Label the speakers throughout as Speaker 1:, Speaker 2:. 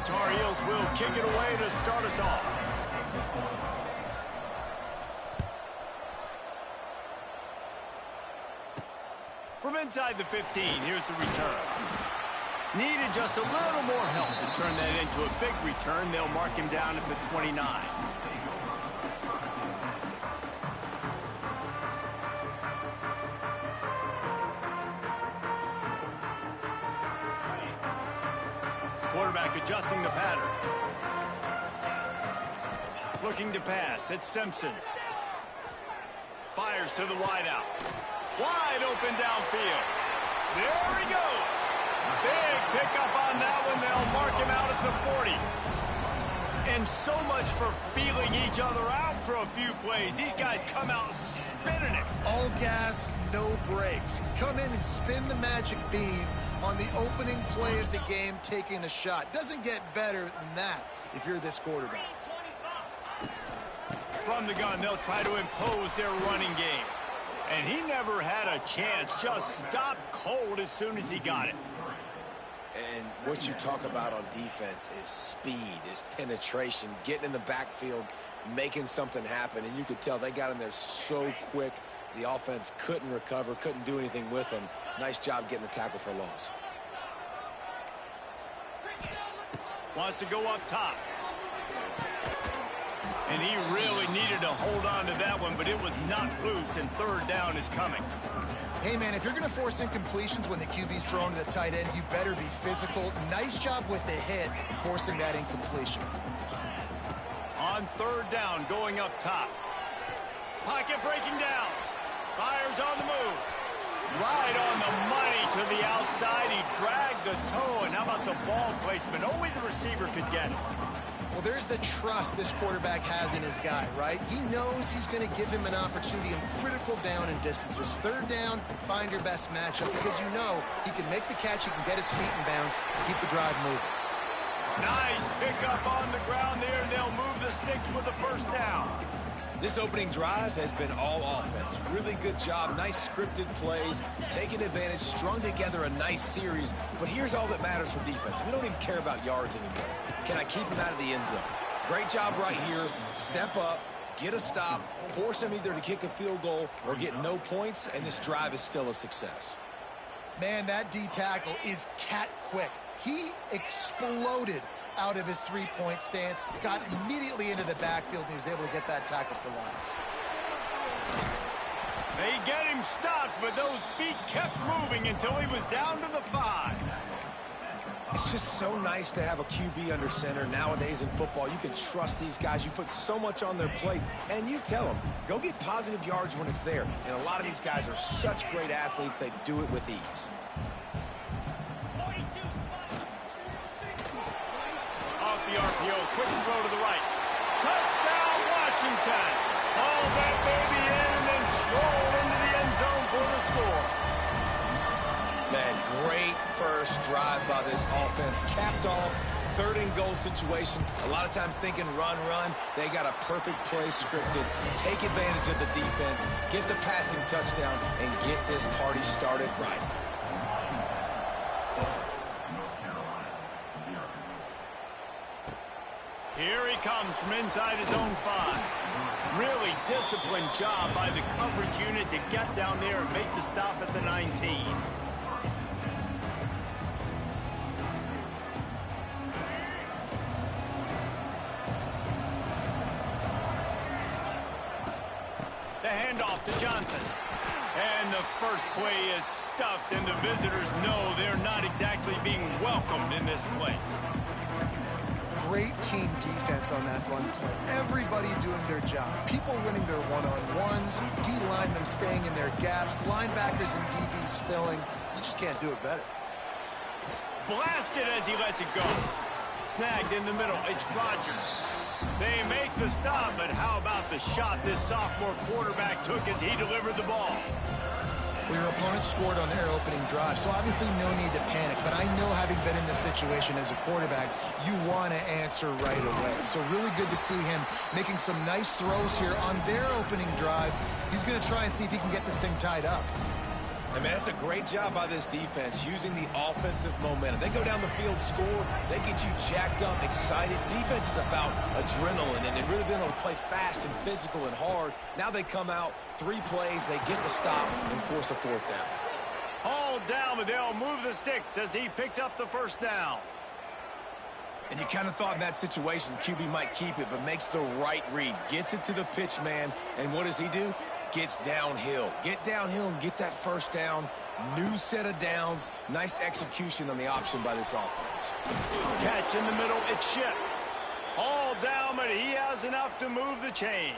Speaker 1: Tar Heels will kick it away to start us off. From inside the 15, here's the return. Needed just a little more help to turn that into a big return. They'll mark him down at the 29. Quarterback adjusting the pattern. Looking to pass. It's Simpson. Fires to the wideout. Wide open downfield. There he goes. Big pickup on that one. They'll mark him out at the 40. And so much for feeling each other out for a few plays. These guys come out spinning it.
Speaker 2: All gas, no brakes. Come in and spin the magic bean on the opening play of the game, taking a shot. Doesn't get better than that if you're this quarterback.
Speaker 1: From the gun, they'll try to impose their running game. And he never had a chance. Just stopped cold as soon as he got it.
Speaker 3: And what you talk about on defense is speed, is penetration, getting in the backfield, making something happen. And you could tell they got in there so quick. The offense couldn't recover, couldn't do anything with them. Nice job getting the tackle for loss.
Speaker 1: Wants to go up top. And he really needed to hold on to that one, but it was knocked loose, and third down is coming.
Speaker 2: Hey, man, if you're going to force incompletions when the QB's thrown to the tight end, you better be physical. Nice job with the hit, forcing that incompletion.
Speaker 1: On third down, going up top. Pocket breaking down. Fires on the move. Right on the money to the outside. He dragged the toe, and how about the ball placement? Only the receiver could get it.
Speaker 2: Well, there's the trust this quarterback has in his guy, right? He knows he's going to give him an opportunity in critical down and distances. Third down, find your best matchup because you know he can make the catch, he can get his feet in bounds, and keep the drive moving.
Speaker 1: Nice pickup on the ground there. They'll move the sticks with the first down.
Speaker 3: This opening drive has been all offense. Really good job, nice scripted plays, taking advantage, strung together a nice series. But here's all that matters for defense. We don't even care about yards anymore. Can I keep him out of the end zone? Great job right here. Step up, get a stop, force him either to kick a field goal or get no points, and this drive is still a success.
Speaker 2: Man, that D tackle is cat quick. He exploded out of his three-point stance, got immediately into the backfield, and he was able to get that tackle for loss.
Speaker 1: They get him stopped, but those feet kept moving until he was down to the 5.
Speaker 3: It's just so nice to have a QB under center. Nowadays in football, you can trust these guys. You put so much on their plate, and you tell them, go get positive yards when it's there. And a lot of these guys are such great athletes, they do it with ease.
Speaker 1: Off the RPO, quick throw to the right. Touchdown, Washington. Haul that baby in and then stroll into the end zone for the score.
Speaker 3: Man, great first drive by this offense. Capped off, third and goal situation. A lot of times thinking run. They got a perfect play scripted. Take advantage of the defense, get the passing touchdown, and get this party started right.
Speaker 1: Here he comes from inside his own 5. Really disciplined job by the coverage unit to get down there and make the stop at the 19. The handoff to Johnson. And the first play is stuffed, and the visitors know they're not exactly being welcomed in this place.
Speaker 2: Great team defense on that run play. Everybody doing their job. People winning their one-on-ones, D linemen staying in their gaps, linebackers and DBs filling. You just can't do it better.
Speaker 1: Blasted as he lets it go. Snagged in the middle. It's Rodgers. They make the stop, but how about the shot this sophomore quarterback took as he delivered the ball?
Speaker 2: Well, your opponent scored on their opening drive, so obviously no need to panic. But I know, having been in this situation as a quarterback, you want to answer right away. So really good to see him making some nice throws here on their opening drive. He's going to try and see if he can get this thing tied up.
Speaker 3: I mean, that's a great job by this defense, using the offensive momentum. They go down the field, score, they get you jacked up, excited. Defense is about adrenaline, and they've really been able to play fast and physical and hard. Now they come out, 3 plays, they get the stop and force a 4th down.
Speaker 1: Hauled down, but they'll move the sticks as he picks up the first down.
Speaker 3: And you kind of thought in that situation QB might keep it, but makes the right read. Gets it to the pitch man, and what does he do? Gets downhill. Get downhill and get that first down. New set of downs. Nice execution on the option by this offense.
Speaker 1: Catch in the middle. It's Shipp. All down, but he has enough to move the chains.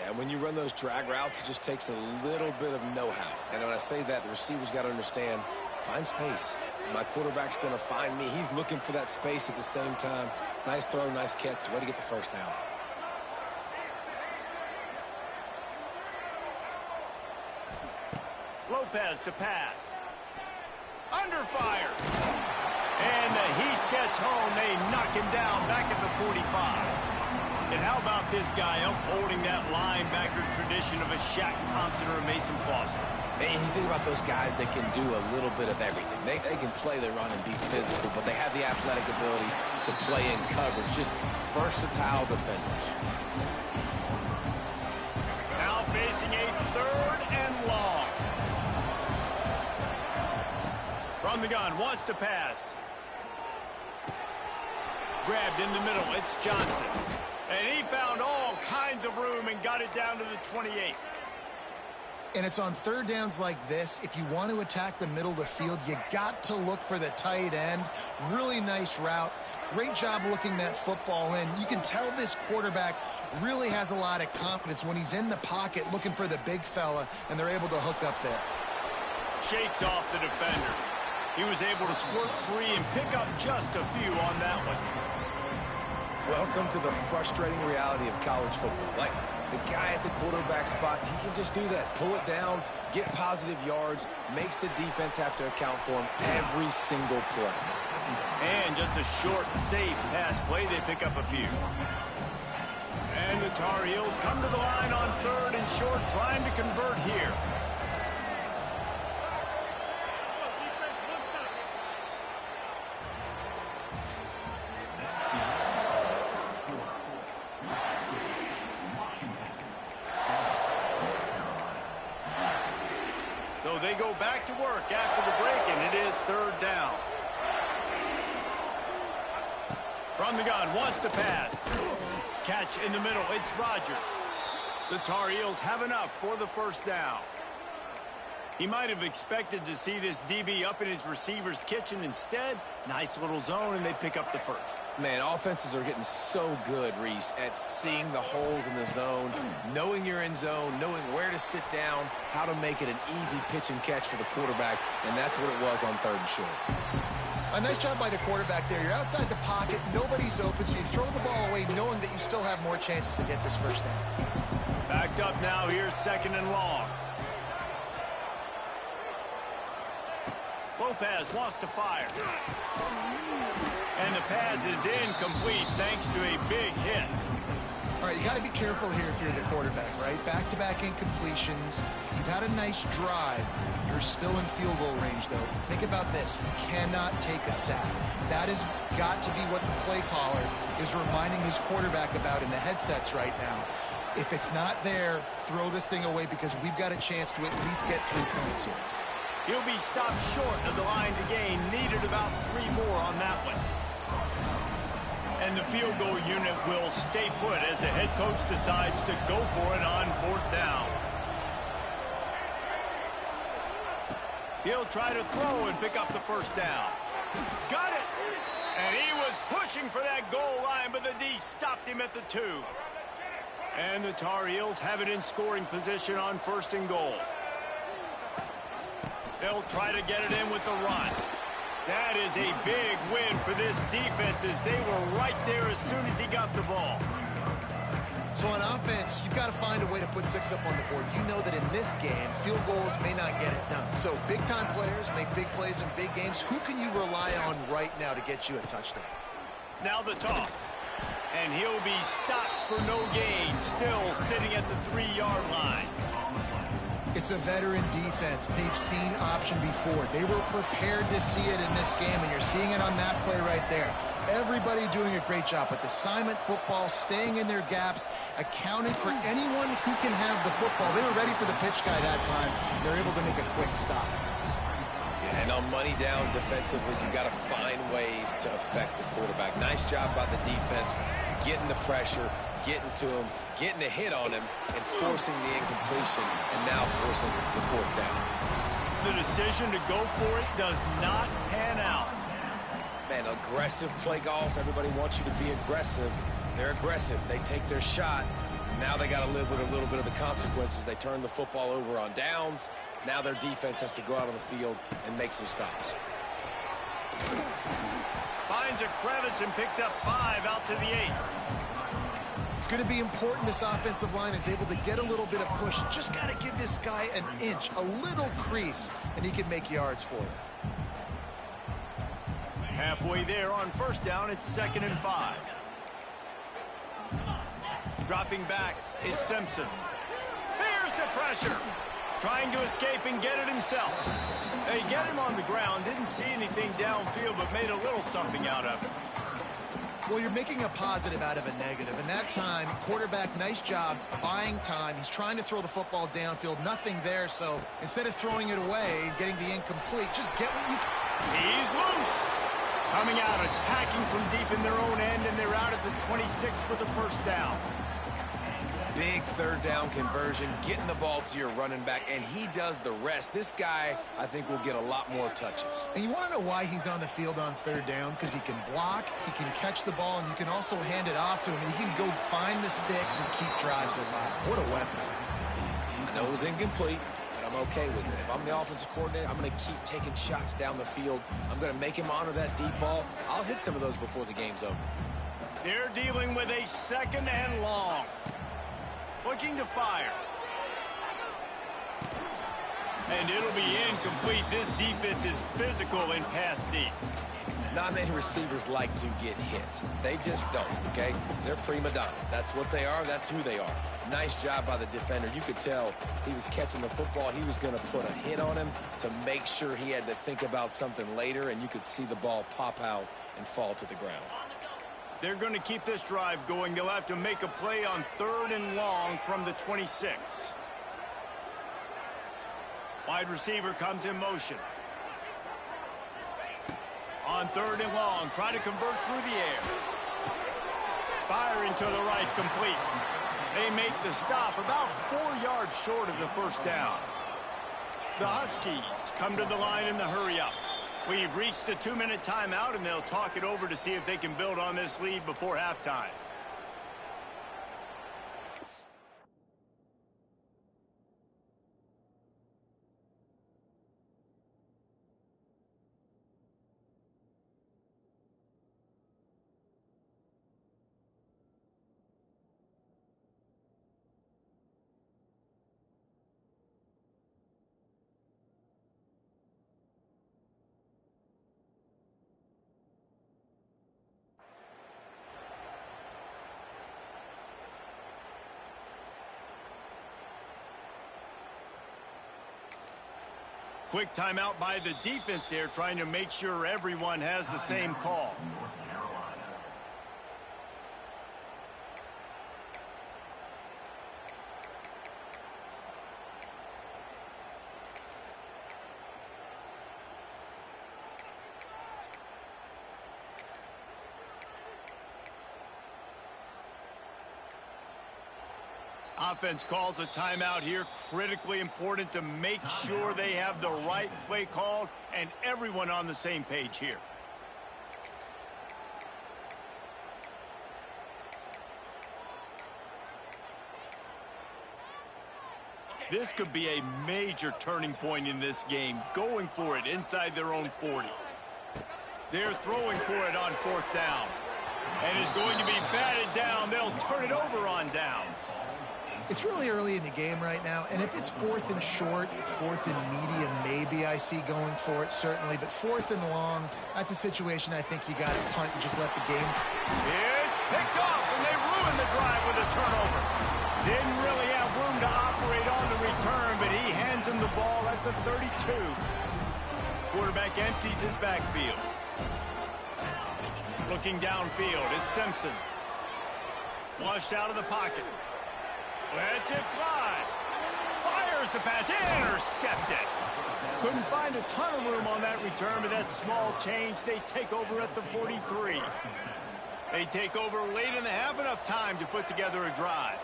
Speaker 3: Yeah, when you run those drag routes, it just takes a little bit of know-how. And when I say that, the receiver's got to understand, find space. My quarterback's going to find me. He's looking for that space at the same time. Nice throw, nice catch. Way to get the first down.
Speaker 1: Lopez to pass. Under fire. And the heat gets home. They knock him down back at the 45. And how about this guy upholding that linebacker tradition of a Shaq Thompson or a Mason Foster?
Speaker 3: And you think about those guys that can do a little bit of everything. They can play the run and be physical, but they have the athletic ability to play in coverage. Just versatile defenders.
Speaker 1: Now facing a 3rd and long. From the gun, wants to pass. Grabbed in the middle, it's Johnson. And he found all kinds of room and got it down to the 28.
Speaker 2: And it's on 3rd downs like this. If you want to attack the middle of the field, you got to look for the tight end. Really nice route. Great job looking that football in. You can tell this quarterback really has a lot of confidence when he's in the pocket looking for the big fella, and they're able to hook up there.
Speaker 1: Shakes off the defender. He was able to squirt free and pick up just a few on that one.
Speaker 3: Welcome to the frustrating reality of college football. Like, the guy at the quarterback spot, he can just do that. Pull it down, get positive yards, makes the defense have to account for him every single play.
Speaker 1: And just a short, safe pass play, they pick up a few. And the Tar Heels come to the line on 3rd and short, trying to convert here. So they go back to work after the break, and it is 3rd down. From the gun, wants to pass. Catch in the middle, it's Rodgers. The Tar Heels have enough for the first down. He might have expected to see this DB up in his receiver's kitchen. Instead, nice little zone, and they pick up the first.
Speaker 3: Man, offenses are getting so good, Reese, at seeing the holes in the zone, knowing you're in zone, knowing where to sit down, how to make it an easy pitch and catch for the quarterback, and that's what it was on 3rd and short.
Speaker 2: A nice job by the quarterback there. You're outside the pocket, nobody's open, so you throw the ball away knowing that you still have more chances to get this first down.
Speaker 1: Backed up now, here's 2nd and long. Lopez wants to fire. And the pass is incomplete thanks to a big hit.
Speaker 2: All right, you got to be careful here if you're the quarterback, right? Back-to-back incompletions. You've had a nice drive. You're still in field goal range, though. Think about this. You cannot take a sack. That has got to be what the play caller is reminding his quarterback about in the headsets right now. If it's not there, throw this thing away because we've got a chance to at least get 3 points here.
Speaker 1: He'll be stopped short of the line to gain. Needed about 3 more on that one. And the field goal unit will stay put as the head coach decides to go for it on 4th down. He'll try to throw and pick up the first down. Got it! And he was pushing for that goal line, but the D stopped him at the 2. And the Tar Heels have it in scoring position on 1st and goal. They'll try to get it in with the run. That is a big win for this defense as they were right there as soon as he got the ball.
Speaker 2: So on offense, you've got to find a way to put 6 up on the board. You know that in this game, field goals may not get it done. So big-time players make big plays in big games. Who can you rely on right now to get you a touchdown?
Speaker 1: Now the toss. And he'll be stopped for no gain, still sitting at the 3-yard line.
Speaker 2: It's a veteran defense. They've seen option before. They were prepared to see it in this game, and you're seeing it on that play right there. Everybody doing a great job with assignment football, staying in their gaps, accounting for anyone who can have the football. They were ready for the pitch guy that time. They're able to make a quick stop.
Speaker 3: Yeah, and on money down defensively, you got to find ways to affect the quarterback. Nice job by the defense, getting the pressure, getting to him, getting a hit on him, and forcing the incompletion, and now forcing the fourth down.
Speaker 1: The decision to go for it does not pan out.
Speaker 3: Man, aggressive play calls. Everybody wants you to be aggressive. They're aggressive. They take their shot. Now they got to live with a little bit of the consequences. They turn the football over on downs. Now their defense has to go out on the field and make some stops.
Speaker 1: Finds a crevice and picks up 5 out to the 8.
Speaker 2: It's going to be important this offensive line is able to get a little bit of push. Just got to give this guy an inch, a little crease, and he can make yards for it.
Speaker 1: Halfway there on first down, it's 2nd and 5. Dropping back, it's Simpson. Here's the pressure. Trying to escape and get it himself. They get him on the ground. Didn't see anything downfield, but made a little something out of it.
Speaker 2: Well, you're making a positive out of a negative. And that time, quarterback, nice job buying time. He's trying to throw the football downfield. Nothing there, so instead of throwing it away and getting the incomplete, just get what you can.
Speaker 1: He's loose. Coming out, attacking from deep in their own end, and they're out at the 26 for the first down.
Speaker 3: Big third down conversion, getting the ball to your running back, and he does the rest. This guy, I think, will get a lot more touches.
Speaker 2: And you want to know why he's on the field on third down? Because he can block, he can catch the ball, and you can also hand it off to him, and he can go find the sticks and keep drives alive. What a weapon.
Speaker 3: I know it was incomplete, but I'm okay with it. If I'm the offensive coordinator, I'm going to keep taking shots down the field. I'm going to make him honor that deep ball. I'll hit some of those before the game's over.
Speaker 1: They're dealing with a 2nd and long. Looking to fire. And it'll be incomplete. This defense is physical in pass deep.
Speaker 3: Not many receivers like to get hit. They just don't, okay? They're prima donnas. That's what they are. That's who they are. Nice job by the defender. You could tell he was catching the football. He was going to put a hit on him to make sure he had to think about something later, and you could see the ball pop out and fall to the ground.
Speaker 1: They're going to keep this drive going. They'll have to make a play on 3rd and long from the 26. Wide receiver comes in motion. On 3rd and long, try to convert through the air. Firing to the right, complete. They make the stop about 4 yards short of the first down. The Huskies come to the line in the hurry-up. We've reached the 2-minute timeout, and they'll talk it over to see if they can build on this lead before halftime. Quick timeout by the defense there, trying to make sure everyone has the same call. Offense calls a timeout here. Critically important to make sure they have the right play called and everyone on the same page here. This could be a major turning point in this game. Going for it inside their own 40. They're throwing for it on 4th down. And it's going to be batted down. They'll turn it over on downs.
Speaker 2: It's really early in the game right now, and if it's 4th and short, 4th and medium, maybe I see going for it, certainly. But 4th and long, that's a situation I think you got to punt and just let the game.
Speaker 1: It's picked off, and they ruin the drive with a turnover. Didn't really have room to operate on the return, but he hands him the ball at the 32. Quarterback empties his backfield. Looking downfield, it's Simpson. Flushed out of the pocket. Lets it fly. Fires the pass. Intercepted. Couldn't find a ton of room on that return, but that small change. They take over at the 43. They take over late in the half, enough time to put together a drive.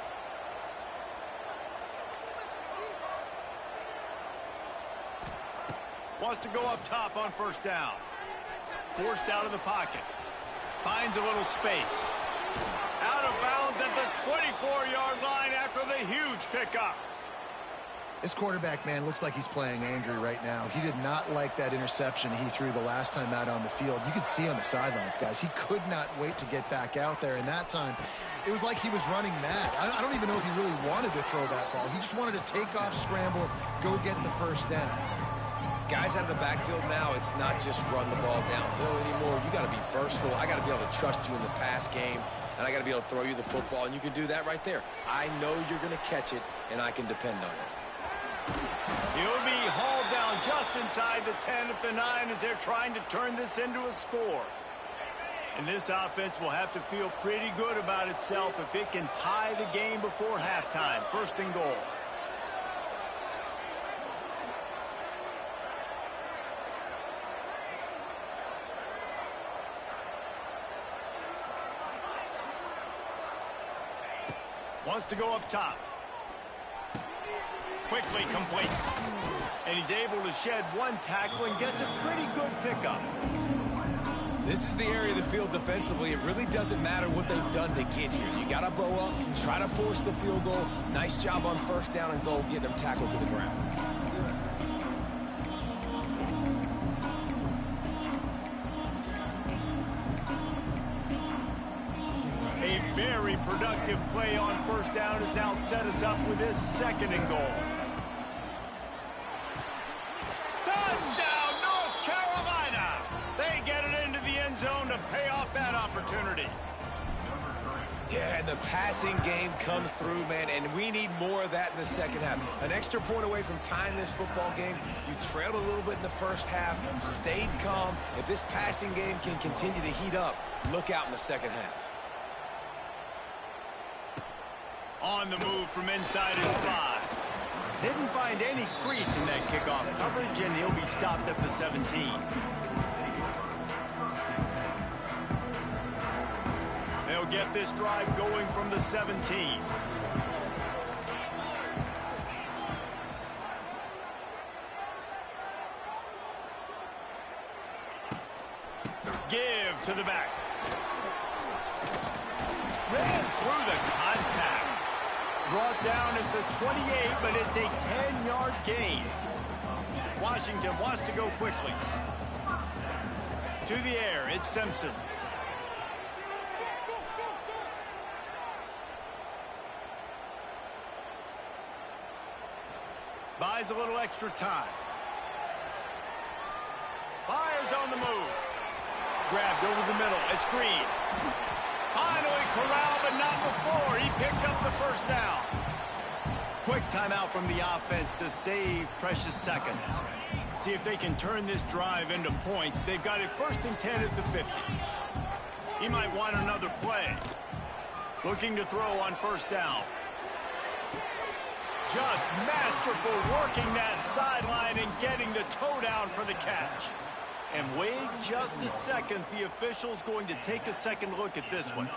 Speaker 1: Wants to go up top on first down. Forced out of the pocket. Finds a little space. Out of bounds at the 24-yard line after the huge pickup.
Speaker 2: This quarterback, man, looks like he's playing angry right now. He did not like that interception he threw the last time out on the field. You could see on the sidelines, guys. He could not wait to get back out there. And that time, it was like he was running mad. I don't even know if he really wanted to throw that ball. He just wanted to take off, scramble, go get the first down.
Speaker 3: Guys out of the backfield now, it's not just run the ball downhill anymore. You got to be versatile. I got to be able to trust you in the pass game, and I got to be able to throw you the football, and you can do that right there. I know you're going to catch it, and I can depend on it.
Speaker 1: He'll be hauled down just inside the 10 at the 9 as they're trying to turn this into a score. And this offense will have to feel pretty good about itself if it can tie the game before halftime. First and goal. Wants to go up top. Quickly complete. And he's able to shed one tackle and gets a pretty good pickup.
Speaker 3: This is the area of the field defensively. It really doesn't matter what they've done to get here. You got to bow up, try to force the field goal. Nice job on first down and goal, getting them tackled to the ground.
Speaker 1: A very productive play on first down has now set us up with this second and goal. Touchdown, North Carolina! They get it into the end zone to pay off that opportunity.
Speaker 3: Yeah, and the passing game comes through, man, and we need more of that in the second half. An extra point away from tying this football game. You trailed a little bit in the first half, stayed calm. If this passing game can continue to heat up, look out in the second half.
Speaker 1: On the move from inside his 5. Didn't find any crease in that kickoff coverage, and he'll be stopped at the 17. They'll get this drive going from the 17. Give to the back. Ran through the contact. Brought down at the 28, but it's a 10-yard gain. Washington wants to go quickly. To the air, it's Simpson. Buys a little extra time. Fires on the move. Grabbed over the middle. It's Green. Finally corralled, but not before. He picks up the first down. Quick timeout from the offense to save precious seconds. See if they can turn this drive into points. They've got it first and 10 at the 50. He might want another play. Looking to throw on first down. Just masterful working that sideline and getting the toe down for the catch. And wait just a second. The official's going to take a second look at this one.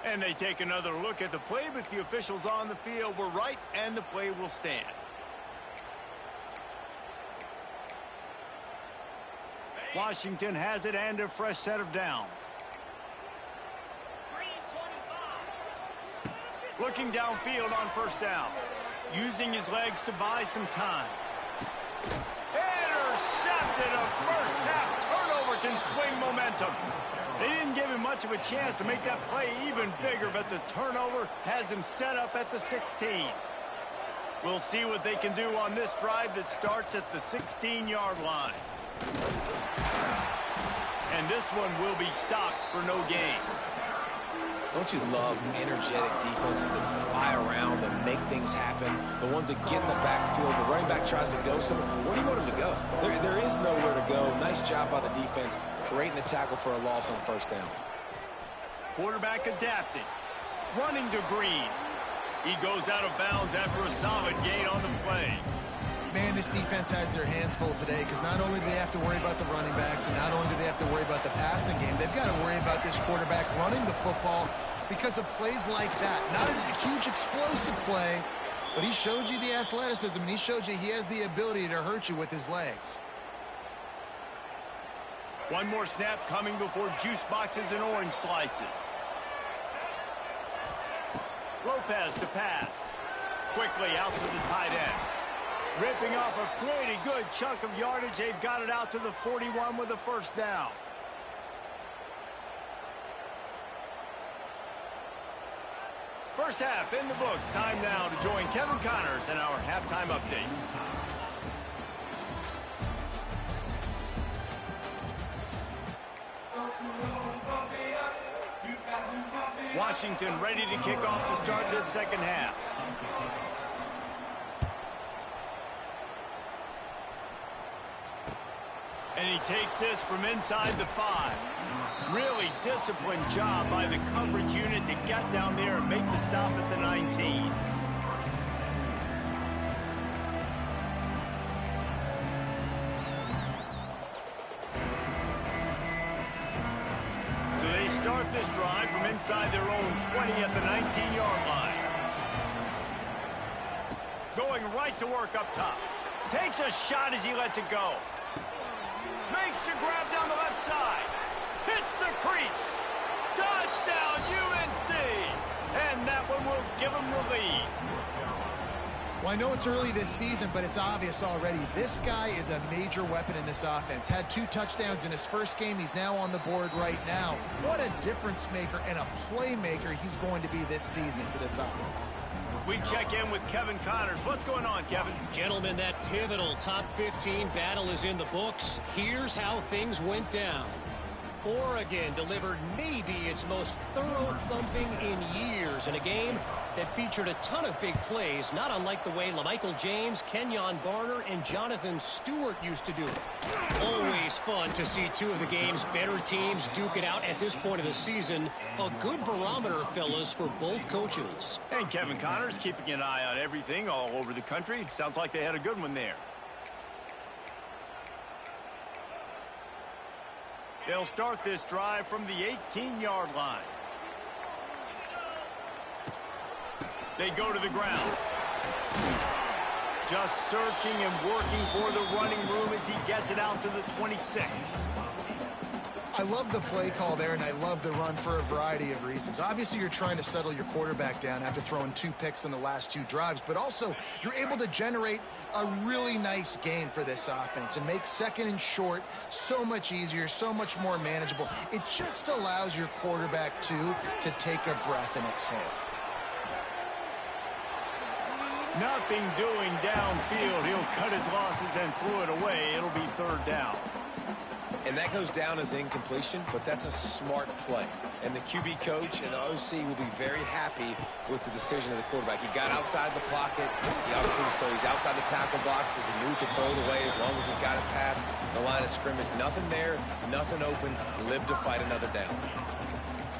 Speaker 1: And they take another look at the play, but the officials on the field were right, and the play will stand. Washington has it and a fresh set of downs. Looking downfield on first down. Using his legs to buy some time. Intercepted. A first half turnover can swing momentum. They didn't give him much of a chance to make that play even bigger, but the turnover has him set up at the 16. We'll see what they can do on this drive that starts at the 16-yard line. And this one will be stopped for no gain.
Speaker 3: Don't you love energetic defenses that fly around, that make things happen? The ones that get in the backfield, the running back tries to go somewhere. Where do you want him to go? There is nowhere to go. Nice job by the defense, creating the tackle for a loss on first down.
Speaker 1: Quarterback adapting. Running to Green. He goes out of bounds after a solid gain on the play.
Speaker 2: Man, this defense has their hands full today because not only do they have to worry about the running backs and not only do they have to worry about the passing game, they've got to worry about this quarterback running the football because of plays like that. Not a huge explosive play, but he showed you the athleticism and he showed you he has the ability to hurt you with his legs.
Speaker 1: One more snap coming before juice boxes and orange slices. Lopez to pass. Quickly out to the tight end. Ripping off a pretty good chunk of yardage. They've got it out to the 41 with a first down. First half in the books. Time now to join Kevin Connors in our halftime update. Washington ready to kick off to start this second half. And he takes this from inside the 5. Really disciplined job by the coverage unit to get down there and make the stop at the 19. So they start this drive from inside their own 20 at the 19-yard line. Going right to work up top. Takes a shot as he lets it go. Makes the grab down the left side. Hits the crease. Touchdown, UNC. And that one will give them the lead.
Speaker 2: Well, I know it's early this season, but it's obvious already. This guy is a major weapon in this offense. Had 2 touchdowns in his first game. He's now on the board right now. What a difference maker and a playmaker he's going to be this season for this offense.
Speaker 1: We check in with Kevin Connors. What's going on, Kevin?
Speaker 4: Gentlemen, that pivotal top 15 battle is in the books. Here's how things went down. Oregon delivered maybe its most thorough thumping in years in a game that featured a ton of big plays, not unlike the way LaMichael James, Kenyon Barner, and Jonathan Stewart used to do it. Always fun to see 2 of the game's better teams duke it out at this point of the season. A good barometer, fellas, for both coaches.
Speaker 1: And Kevin Connors keeping an eye on everything all over the country. Sounds like they had a good one there. They'll start this drive from the 18-yard line. They go to the ground. Just searching and working for the running room as he gets it out to the 26.
Speaker 2: I love the play call there, and I love the run for a variety of reasons. Obviously, you're trying to settle your quarterback down after throwing 2 picks in the last 2 drives, but also you're able to generate a really nice gain for this offense and make second and short so much easier, so much more manageable. It just allows your quarterback, too, to take a breath and exhale.
Speaker 1: Nothing doing downfield. He'll cut his losses and throw it away. It'll be third down.
Speaker 3: And that goes down as incompletion, but that's a smart play. And the QB coach and the OC will be very happy with the decision of the quarterback. He got outside the pocket. He obviously, so he's outside the tackle boxes. He knew he could throw it away as long as he got it past the line of scrimmage. Nothing there, nothing open. Live to fight another down.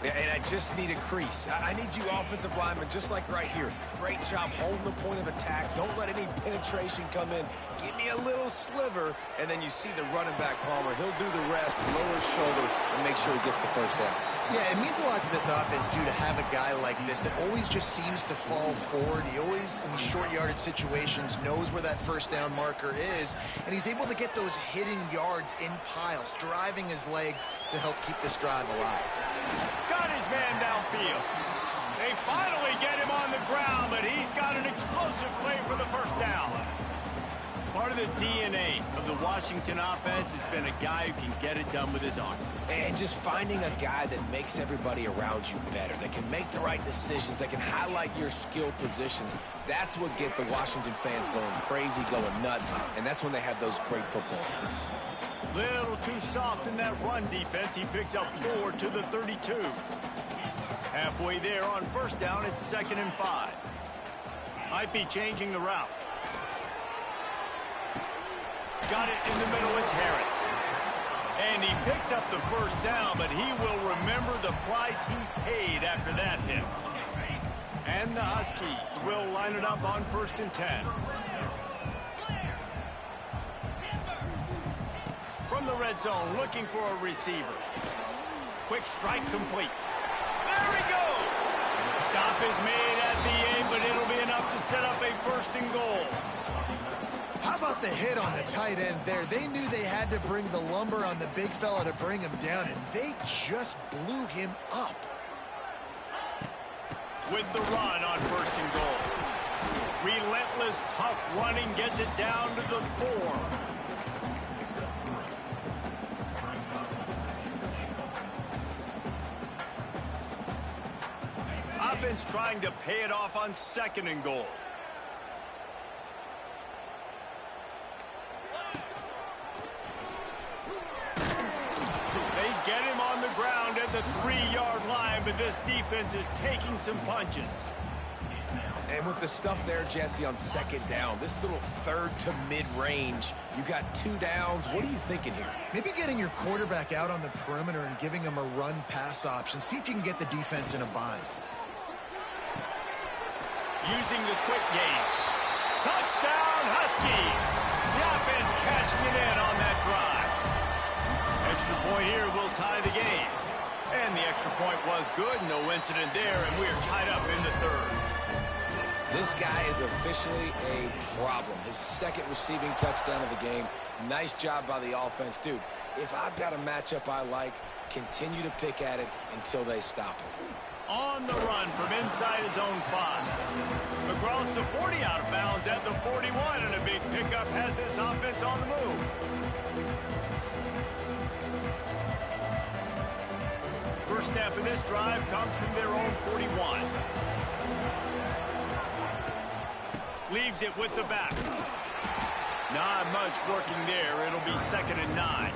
Speaker 3: And I just need a crease. I need you offensive linemen, just like right here. Great job holding the point of attack. Don't let any penetration come in. Give me a little sliver, and then you see the running back, Palmer. He'll do the rest, lower his shoulder, and make sure he gets the first down.
Speaker 2: Yeah, it means a lot to this offense, too, to have a guy like this that always just seems to fall forward. He always, in these short yardage situations, knows where that first down marker is, and he's able to get those hidden yards in piles, driving his legs to help keep this drive alive.
Speaker 1: Got his man downfield. They finally get him on the ground, but he's got an explosive play for the first down. Part of the DNA of the Washington offense has been a guy who can get it done with his arm.
Speaker 3: And just finding a guy that makes everybody around you better, that can make the right decisions, that can highlight your skill positions. That's what gets the Washington fans going crazy, going nuts, and that's when they have those great football teams.
Speaker 1: Little too soft in that run defense. He picks up 4 to the 32. Halfway there on first down, it's 2nd and 5. Might be changing the route. Got it in the middle, it's Harris. And he picks up the first down, but he will remember the price he paid after that hit. And the Huskies will line it up on 1st and 10. From the red zone, looking for a receiver. Quick strike complete. There he goes! Stop is made at the 8, but it'll be enough to set up a 1st and goal.
Speaker 2: How about the hit on the tight end there? They knew they had to bring the lumber on the big fella to bring him down, and they just blew him up.
Speaker 1: With the run on 1st and goal. Relentless, tough running gets it down to the 4. Offense trying to pay it off on 2nd and goal. They get him on the ground at the 3-yard line, but this defense is taking some punches.
Speaker 3: And with the stuff there, Jesse, on 2nd down, this little 3rd to mid-range, you got 2 downs. What are you thinking here?
Speaker 2: Maybe getting your quarterback out on the perimeter and giving him a run-pass option. See if you can get the defense in a bind.
Speaker 1: Using the quick game. Touchdown, Huskies! The offense cashing it in on that drive. Extra point here will tie the game. And the extra point was good. No incident there, and we are tied up in the 3rd.
Speaker 3: This guy is officially a problem. His 2nd receiving touchdown of the game. Nice job by the offense. Dude, if I've got a matchup I like, continue to pick at it until they stop it.
Speaker 1: On the run from inside his own 5. Across the 40, out of bounds at the 41, and a big pickup has this offense on the move. First snap of this drive comes from their own 41. Leaves it with the back. Not much working there. It'll be 2nd and 9.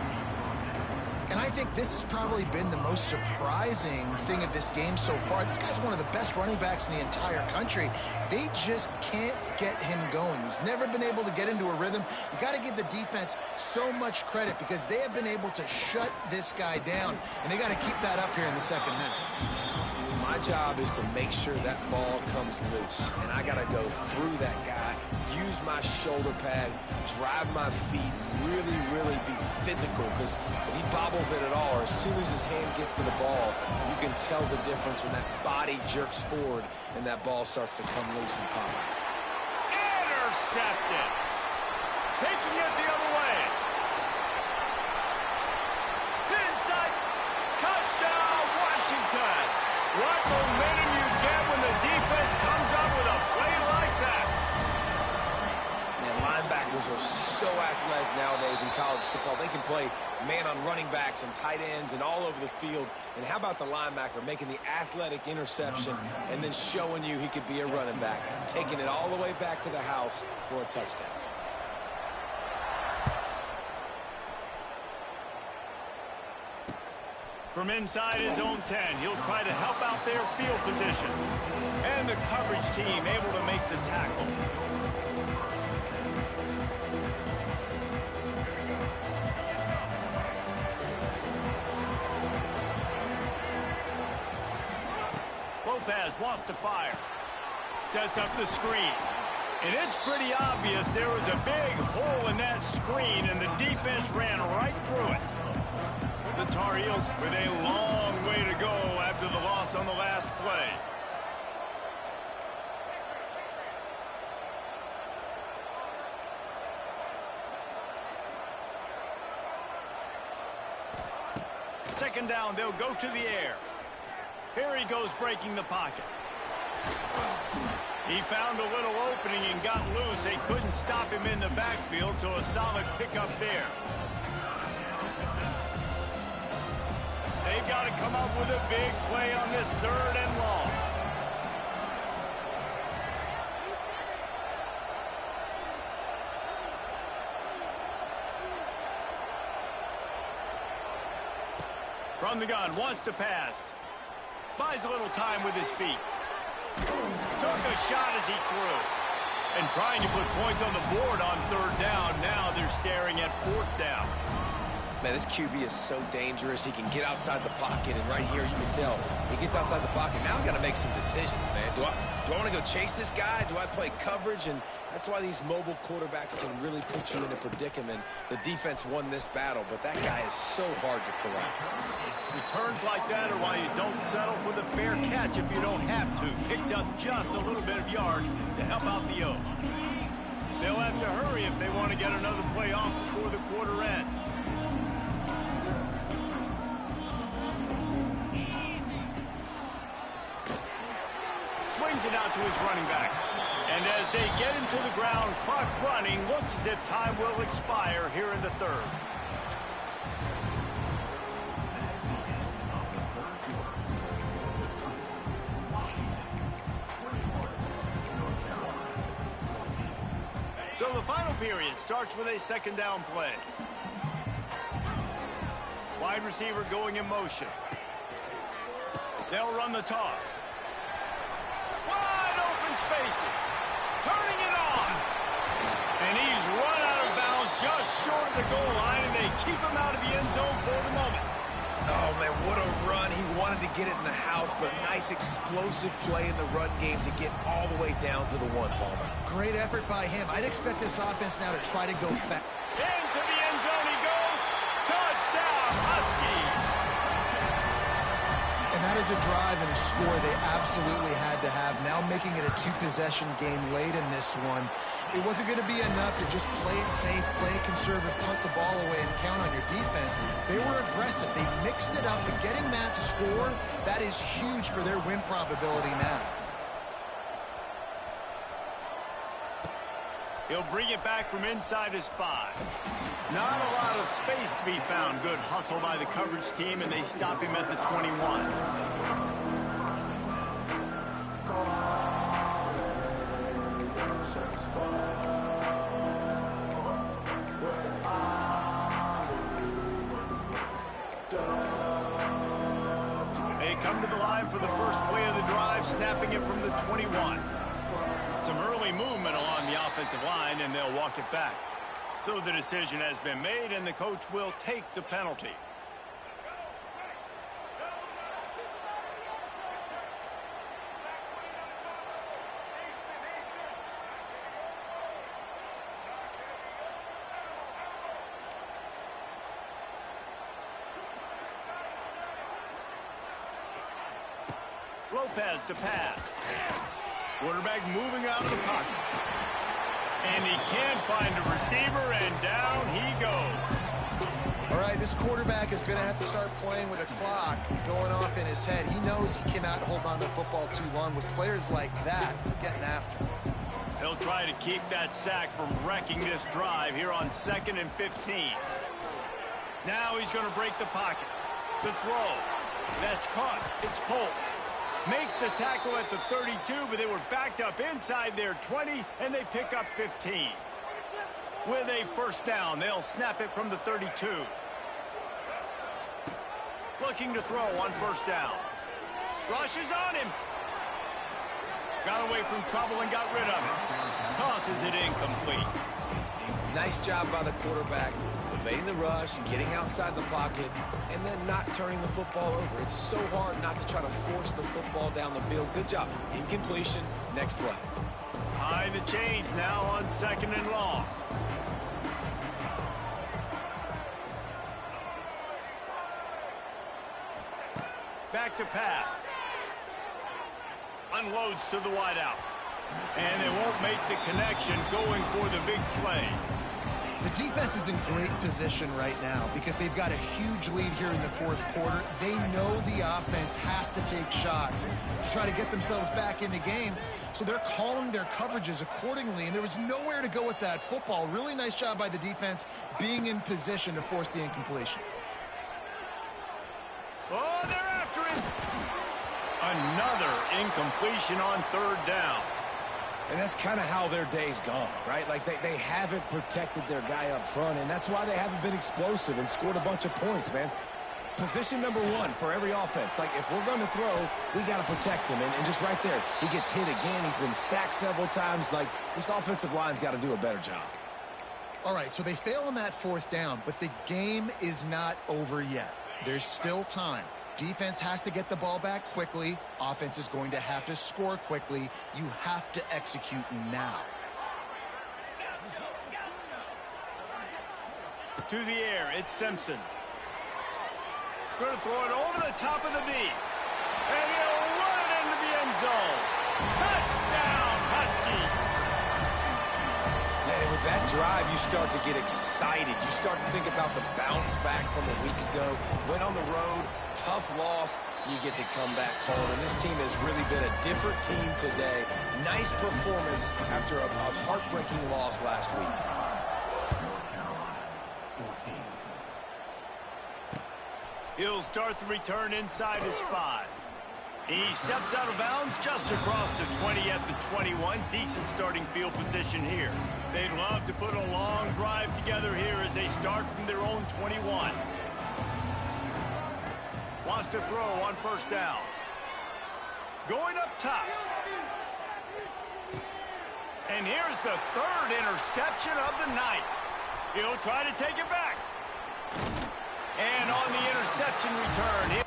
Speaker 2: And I think this has probably been the most surprising thing of this game so far. This guy's one of the best running backs in the entire country. They just can't get him going. He's never been able to get into a rhythm. You got to give the defense so much credit because they have been able to shut this guy down, and they got to keep that up here in the 2nd half.
Speaker 3: My job is to make sure that ball comes loose, and I got to go through that guy, use my shoulder pad, drive my feet, really be physical, because if he bobbles it at all, or as soon as his hand gets to the ball, you can tell the difference when that body jerks forward and that ball starts to come loose and pop out.
Speaker 1: Intercepted. Taking it the other way. Inside. Touchdown, Washington. What momentum you get when the defense comes up with a play like that.
Speaker 3: Man, linebackers are so athletic nowadays in college football. They can play man on running backs and tight ends and all over the field. And how about the linebacker making the athletic interception and then showing you he could be a running back, taking it all the way back to the house for a touchdown.
Speaker 1: From inside his own 10, he'll try to help out their field position. And the coverage team able to make the tackle. Lopez wants to fire. Sets up the screen. And it's pretty obvious there was a big hole in that screen, and the defense ran right through it. The Tar Heels with a long way to go after the loss on the last play. Second down, they'll go to the air. Here he goes breaking the pocket. He found a little opening and got loose. They couldn't stop him in the backfield, so a solid pickup there. They've got to come up with a big play on this 3rd and long. From the gun, wants to pass. Buys a little time with his feet. Took a shot as he threw. And trying to put points on the board on third down. Now they're staring at fourth down.
Speaker 3: Man, this QB is so dangerous. He can get outside the pocket, and right here you can tell he gets outside the pocket. Now I've got to make some decisions, man. Do I want to go chase this guy? Do I play coverage? And that's why these mobile quarterbacks can really put you in a predicament. The defense won this battle, but that guy is so hard to corral.
Speaker 1: Returns like that are why you don't settle for the fair catch if you don't have to. Picks up just a little bit of yards to help out the O. They'll have to hurry if they want to get another play off before the quarter ends. Swings it out to his running back. And as they get him to the ground, clock running, looks as if time will expire here in the third. So the final period starts with a second down play. Wide receiver going in motion. They'll run the toss. Wide open spaces. Turning it on. And he's run out of bounds just short of the goal line, and they keep him out of the end zone for the moment.
Speaker 3: Oh, man, what a run. He wanted to get it in the house, but nice explosive play in the run game to get all the way down to the one, Palmer.
Speaker 2: Great effort by him. I'd expect this offense now to try to go fast.
Speaker 1: Into the end zone he goes. Touchdown, Huskies.
Speaker 2: And that is a drive and a score they absolutely had to have. Now making it a two-possession game late in this one. It wasn't going to be enough to just play it safe, play it conservative, punt the ball away, and count on your defense. They were aggressive. They mixed it up, and getting that score, that is huge for their win probability now.
Speaker 1: He'll bring it back from inside his 5. Not a lot of space to be found. Good hustle by the coverage team, and they stop him at the 21. They come to the line for the first play of the drive, snapping it from the 21. Some early movement along the offensive line, and they'll walk it back. So the decision has been made, and the coach will take the penalty. Lopez to pass. Quarterback moving out of the pocket. And he can't find a receiver, and down he goes.
Speaker 2: All right, this quarterback is going to have to start playing with a clock going off in his head. He knows he cannot hold on to the football too long with players like that getting after him.
Speaker 1: He'll try to keep that sack from wrecking this drive here on 2nd and 15. Now he's going to break the pocket. The throw. That's caught. It's Polk. Makes the tackle at the 32, but they were backed up inside their 20, and they pick up 15. With a first down, they'll snap it from the 32. Looking to throw on first down. Rushes on him. Got away from trouble and got rid of it. Tosses it incomplete.
Speaker 3: Nice job by the quarterback, evading the rush, getting outside the pocket, and then not turning the football over. It's so hard not to try to force the football down the field. Good job. Incompletion. Next play.
Speaker 1: High the chains now on 2nd and long. Back to pass. Unloads to the wideout. And they won't make the connection going for the big play.
Speaker 2: The defense is in great position right now because they've got a huge lead here in the fourth quarter. They know the offense has to take shots to try to get themselves back in the game. So they're calling their coverages accordingly, and there was nowhere to go with that football. Really nice job by the defense being in position to force the incompletion.
Speaker 1: Oh, they're after him. Another incompletion on 3rd down.
Speaker 3: And that's kind of how their day's gone, right? Like they haven't protected their guy up front, and that's why they haven't been explosive and scored a bunch of points, man. Position number one for every offense. Like, if we're going to throw, we got to protect him. And just right there, he gets hit again. He's been sacked several times. Like, this offensive line's got to do a better job.
Speaker 2: All right, so they fail on that fourth down, but the game is not over yet. There's still time. Defense has to get the ball back quickly. Offense is going to have to score quickly. You have to execute now.
Speaker 1: To the air, it's Simpson. Going to throw it over the top of the knee. And he'll run it into the end zone. Touchdown, Husky.
Speaker 3: And with that drive, you start to get excited. You start to think about the bounce back from a week ago. Went on the road, tough loss. You get to come back home. And this team has really been a different team today. Nice performance after a heartbreaking loss last week.
Speaker 1: He'll start the return inside his 5. He steps out of bounds just across the 20 at the 21. Decent starting field position here. They'd love to put a long drive together here as they start from their own 21. Wants to throw on first down. Going up top. And here's the third interception of the night. He'll try to take it back. And on the interception return,